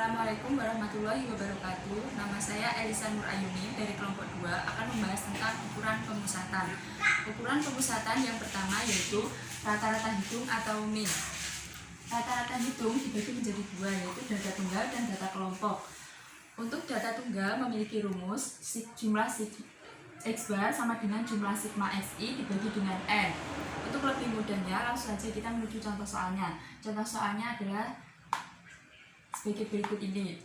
Assalamualaikum warahmatullahi wabarakatuh. Nama saya Elisa Nur Ayuni dari kelompok 2 akan membahas tentang ukuran pemusatan. Ukuran pemusatan yang pertama yaitu rata-rata hitung atau min. Rata-rata hitung dibagi menjadi dua, yaitu data tunggal dan data kelompok. Untuk data tunggal memiliki rumus jumlah X bar sama dengan jumlah sigma XI dibagi dengan N. Untuk lebih mudahnya langsung saja kita menuju contoh soalnya. Contoh soalnya adalah sebagai berikut ini.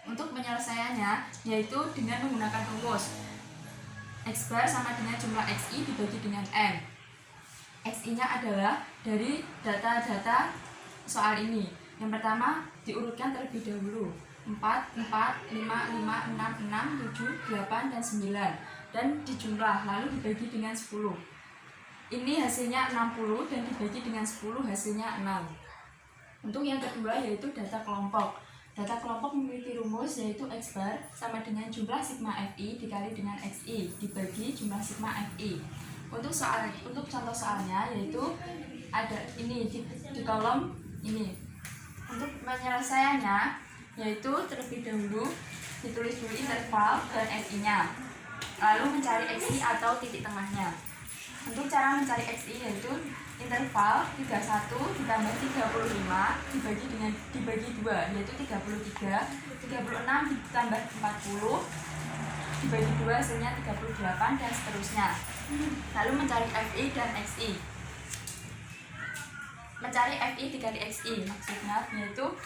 Untuk penyelesaiannya yaitu dengan menggunakan rumus X bar sama dengan jumlah XI dibagi dengan N. XI nya adalah dari data-data soal ini. Yang pertama diurutkan terlebih dahulu 4, 4, 5, 5, 6, 6, 7, 8, dan 9 dan dijumlah lalu dibagi dengan 10. Ini hasilnya 60 dan dibagi dengan 10 hasilnya 6. Untuk yang kedua yaitu data kelompok. Data kelompok memiliki rumus yaitu X bar sama dengan jumlah sigma Fi dikali dengan Xi dibagi jumlah sigma Fi. Untuk contoh soalnya yaitu ada ini di kolom ini. Untuk penyelesaiannya yaitu terlebih dahulu ditulis dulu interval dan Fi-nya, lalu mencari Xi atau titik tengahnya. Untuk cara mencari Xi yaitu interval 31 ditambah 35 dibagi 2 yaitu 33, 36 ditambah 40 dibagi 2 hasilnya 38 dan seterusnya. Lalu mencari Fi dan Xi. Mencari Fi dikali Xi maksudnya yaitu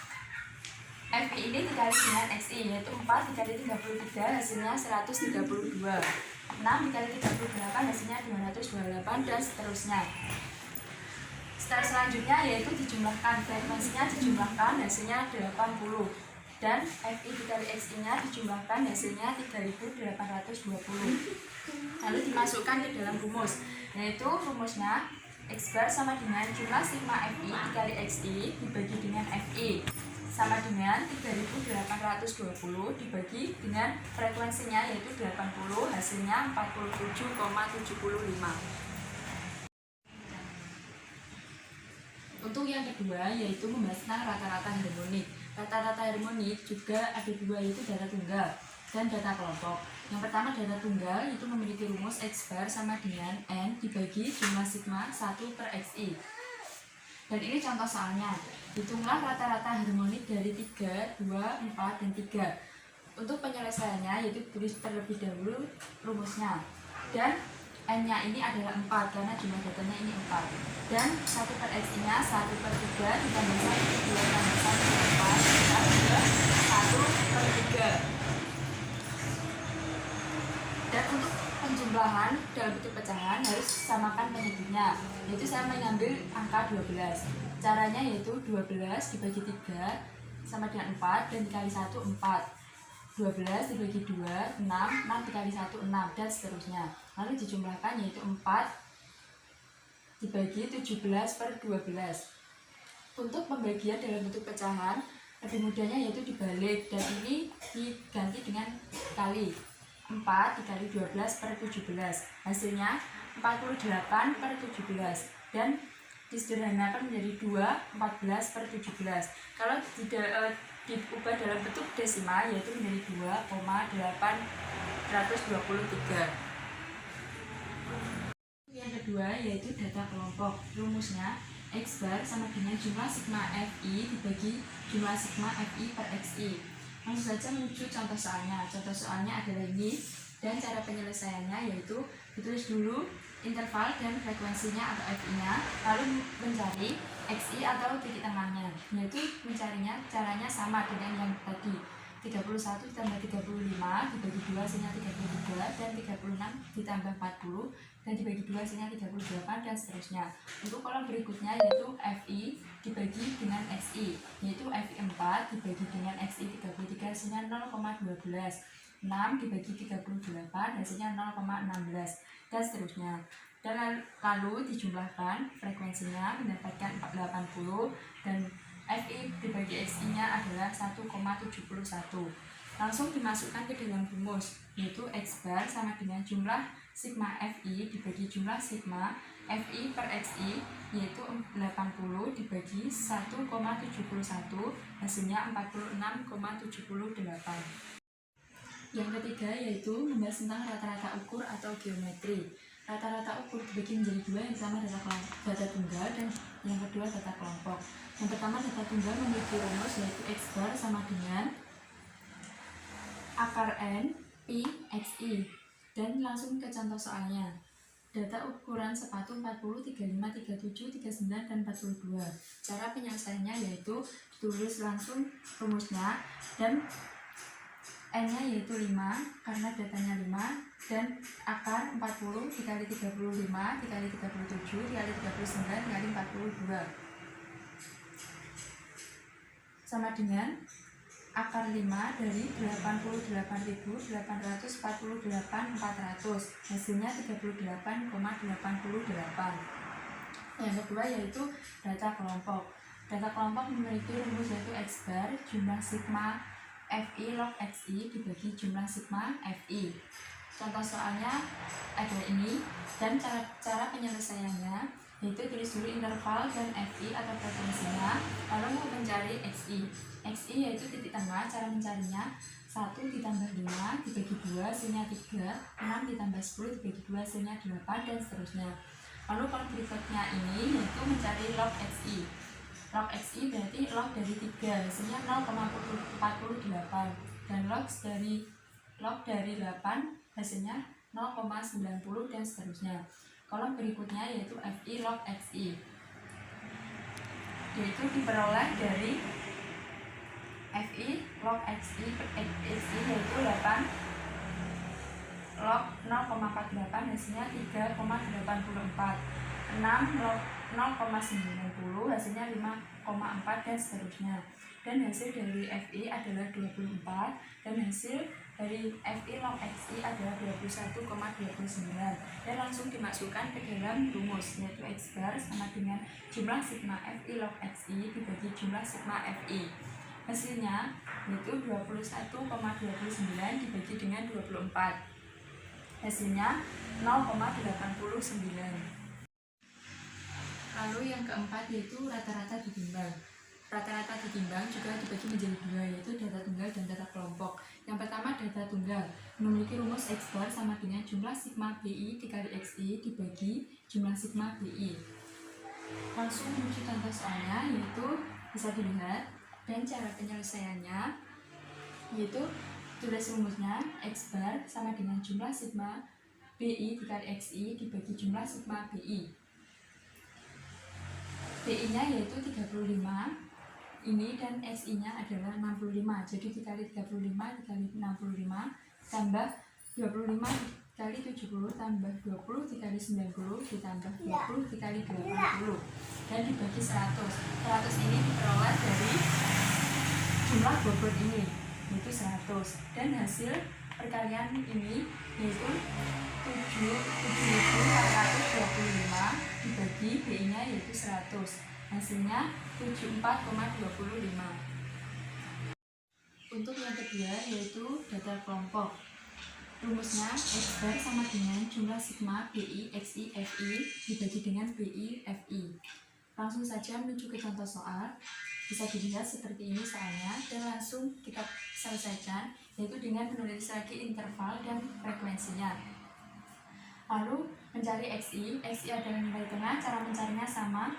Fi ini dikali dengan Xi yaitu 4 dikali 33 hasilnya 132, 6 dikali 38 hasilnya 228 dan seterusnya. Step selanjutnya yaitu dijumlahkan, frekuensinya dijumlahkan hasilnya 80 dan Fi dikali Xi nya dijumlahkan hasilnya 3820. Lalu dimasukkan ke dalam rumus, yaitu rumusnya X bar sama dengan jumlah sigma Fi dikali Xi dibagi dengan Fi sama dengan 3820 dibagi dengan frekuensinya yaitu 80 hasilnya 47,75. Untuk yang kedua yaitu membahas tentang rata-rata harmonik. Rata-rata harmonik juga ada dua yaitu data tunggal dan data kelompok. Yang pertama data tunggal itu memiliki rumus X bar sama dengan N dibagi jumlah sigma 1 per Xi. Dan ini contoh soalnya. Hitunglah rata-rata harmonik dari 3, 2, 4, dan 3. Untuk penyelesaiannya yaitu tulis terlebih dahulu rumusnya. Dan N-nya ini adalah 4 karena jumlah datanya ini 4. Dan 1 per Xi nya 1 per 3 ditambah 1 per 2 tambah 1 per 4 ditambah 1 per 3. Dan untuk penjumlahan dalam bentuk pecahan harus samakan penyebutnya, yaitu saya mengambil angka 12. Caranya yaitu 12 dibagi 3 sama dengan 4 dan dikali 1 4. 12 dibagi 2, 6, 6 dikali 1, 6, dan seterusnya. Lalu dijumlahkan yaitu 4 dibagi 17 per 12. Untuk pembagian dalam bentuk pecahan, lebih mudahnya yaitu dibalik, dan ini diganti dengan kali. 4 dikali 12 per 17. Hasilnya 48 per 17. Dan disederhanakan menjadi 2, 14 per 17. Kalau tidak diubah dalam bentuk desimal yaitu menjadi 2,823. Yang kedua yaitu data kelompok. Rumusnya X bar sama dengan jumlah sigma Fi dibagi jumlah sigma Fi per Xi. Langsung saja menuju contoh soalnya. Contoh soalnya adalah ini, dan cara penyelesaiannya yaitu ditulis dulu interval dan frekuensinya atau Fi nya, lalu mencari Xi atau titik tengahnya, yaitu mencarinya caranya sama dengan yang tadi. 31 ditambah 35 dibagi 2 hasilnya 33 dan 36 ditambah 40 dan dibagi 2 hasilnya 38 dan seterusnya. Untuk kolom berikutnya yaitu Fi dibagi dengan Xi, yaitu Fi 4 dibagi dengan Xi 33 hasilnya 0,12, 6 dibagi 38 hasilnya 0,16 dan seterusnya. Dan lalu dijumlahkan frekuensinya mendapatkan 80 dan Fi dibagi Xi nya adalah 1,71. Langsung dimasukkan ke dalam rumus yaitu X bar sama dengan jumlah sigma Fi dibagi jumlah sigma FI per XI yaitu 80 dibagi 1,71 hasilnya 46,78. Yang ketiga yaitu membahas tentang rata-rata ukur atau geometri. Rata-rata ukur dibagi menjadi dua, yang pertama data tunggal dan yang kedua data kelompok. Yang pertama data tunggal memiliki rumus yaitu X bar sama dengan akar N Pi XI. Dan langsung ke contoh soalnya. Data ukuran sepatu 40, 35, 37, 39, dan 42. Cara penyelesaiannya yaitu ditulis langsung rumusnya dan N-nya yaitu 5 karena datanya 5, dan akar 40 dikali 35 dikali 37 dikali 39 dikali 42 sama dengan akar 5 dari 88.848 400, hasilnya 38,88. Yang kedua yaitu data kelompok. Data kelompok memiliki rumus yaitu X bar jumlah sigma FI log XI dibagi jumlah sigma FI. Contoh soalnya ada ini, dan cara penyelesaiannya yaitu tulis dulu interval dan FI atau frekuensinya, lalu mau mencari XI. XI yaitu titik tengah. Cara mencarinya 1 ditambah 5 dibagi 2 hasilnya 3, 6 ditambah 10 dibagi 2 hasilnya 8, dan seterusnya. Lalu kalau berikutnya ini yaitu mencari log XI. Log XI berarti log dari 3 hasilnya 0,48, dan log dari 8 hasilnya 0,90, dan seterusnya. Kolom berikutnya yaitu FI log XI, yaitu diperoleh dari FI log XI yaitu 8 log 0,48 hasilnya 3,84, 6 log 0,90 hasilnya 5,4, dan seterusnya. Dan hasil dari FI adalah 24, dan hasil dari FI log XI adalah 21,29, dan langsung dimasukkan ke dalam rumus yaitu X bar sama dengan jumlah sigma FI log XI dibagi jumlah sigma FI. Hasilnya yaitu 21,29 dibagi dengan 24, hasilnya 0,89. Lalu yang keempat yaitu rata-rata ditimbang. Rata-rata ditimbang juga dibagi menjadi dua, yaitu data tunggal dan data kelompok. Yang pertama data tunggal memiliki rumus X bar sama dengan jumlah sigma BI dikali XI dibagi jumlah sigma BI. Langsung menuju contoh soalnya, yaitu bisa dilihat, dan cara penyelesaiannya yaitu tulis rumusnya X bar sama dengan jumlah sigma BI dikali XI dibagi jumlah sigma BI. BI-nya yaitu 35 ini, dan XI-nya adalah 65, jadi dikali 35 dikali 65 tambah 25 dikali 70 tambah 20 dikali 90 ditambah 20 dikali 80, dan dibagi 100. 100 ini diperoleh dari jumlah bobot ini yaitu 100, dan hasil perkalian ini yaitu 7.425 dibagi BI-nya yaitu 100, hasilnya 74,25. Untuk yang kedua yaitu data kelompok. Rumusnya X bar sama dengan jumlah sigma BI XI FI dibagi dengan BI FI. Langsung saja menuju ke contoh soal. Bisa dilihat seperti ini soalnya, dan langsung kita selesaikan yaitu dengan menulis lagi interval dan frekuensinya. Lalu mencari XI adalah nilai tengah. Cara mencarinya sama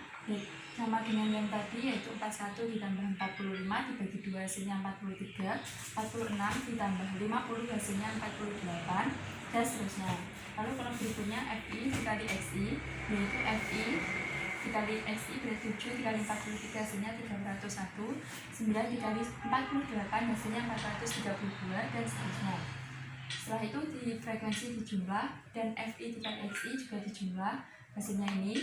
dengan yang tadi, yaitu 41 ditambah 45 dibagi 2 hasilnya 43, 46 ditambah 50 hasilnya 48, dan seterusnya. Lalu kalau berikutnya FI dikali XI, yaitu FI dikali XI berarti 7 dikali 43 hasilnya 301, 9 dikali 48 hasilnya 432, dan seterusnya. Setelah itu di frekuensi dijumlah, dan FI dikali XI juga dijumlah, hasilnya ini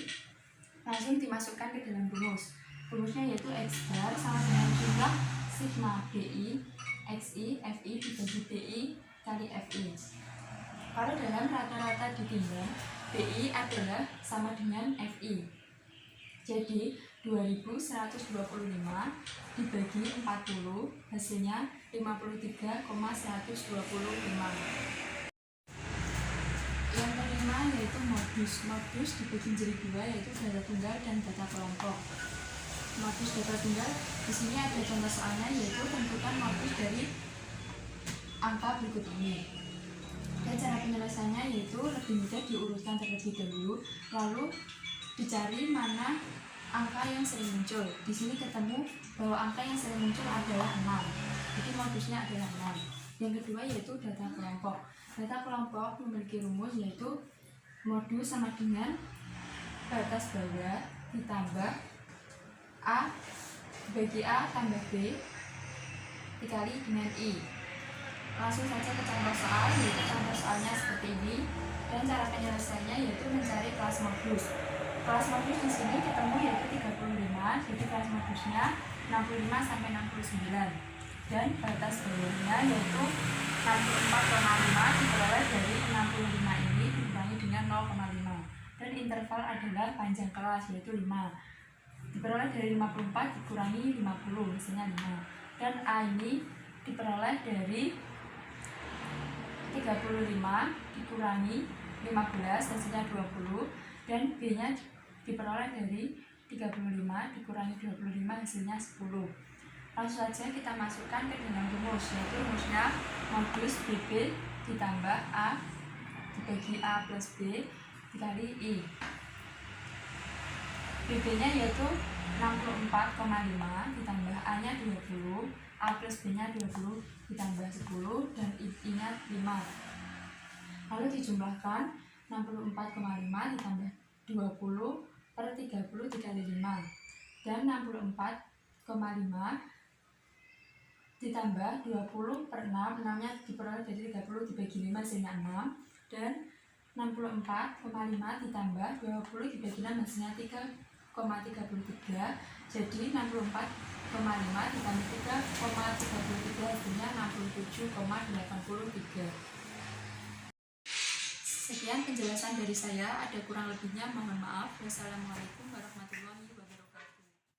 langsung dimasukkan ke dalam rumus. Rumusnya yaitu X bar sama dengan jumlah sigma BI XI FI dibagi BI kali FI. Kalau dalam rata-rata ditimbang, BI adalah sama dengan FI. Jadi 2125 dibagi 40 hasilnya 53,125. Yang kelima pertama yaitu modus. Modus dibagi menjadi dua, yaitu data tunggal dan data kelompok. Modus data tunggal, di sini ada contoh soalnya, yaitu tentukan modus dari angka berikut ini. Dan cara penyelesaiannya yaitu lebih mudah diurutkan terlebih dahulu, lalu dicari mana angka yang sering muncul. Di sini ketemu bahwa angka yang sering muncul adalah 6. Jadi modusnya adalah 6. Yang kedua yaitu data kelompok. Data kelompok memiliki rumus yaitu modus sama dengan batas bawah ditambah A bagi A tambah B dikali dengan I. Langsung saja ke contoh soal, yaitu contoh soalnya seperti ini. Dan cara penyelesaiannya yaitu mencari kelas modus. Kelas modus di sini ketemu yaitu 35, jadi kelas modusnya 65 sampai 69. Dan batas bawahnya yaitu 64,5 diperoleh dari 65 ini dikurangi dengan 0,5. Dan interval adalah panjang kelas yaitu 5. Diperoleh dari 54 dikurangi 50, hasilnya 5. Dan A ini diperoleh dari 35 dikurangi 15, hasilnya 20. Dan B nya diperoleh dari 35 dikurangi 25, hasilnya 10. Langsung saja kita masukkan ke dalam rumus, yaitu rumusnya modus BB ditambah A dibagi A plus B dikali I. BB nya yaitu 64,5 ditambah A nya 20, A plus B nya 20 ditambah 10, dan I nya 5. Lalu dijumlahkan 64,5 ditambah 20 per 30 dikali 5. Dan 64,5 ditambah 20 per 6, 6 nya diperoleh dari 30 dibagi 5 hasilnya 6. Dan 64,5 ditambah 20 dibagi 6 hasilnya 3,33. Jadi 64,5 ditambah 3,33 hasilnya 67,83. Sekian penjelasan dari saya, ada kurang lebihnya mohon maaf. Wassalamualaikum warahmatullahi wabarakatuh.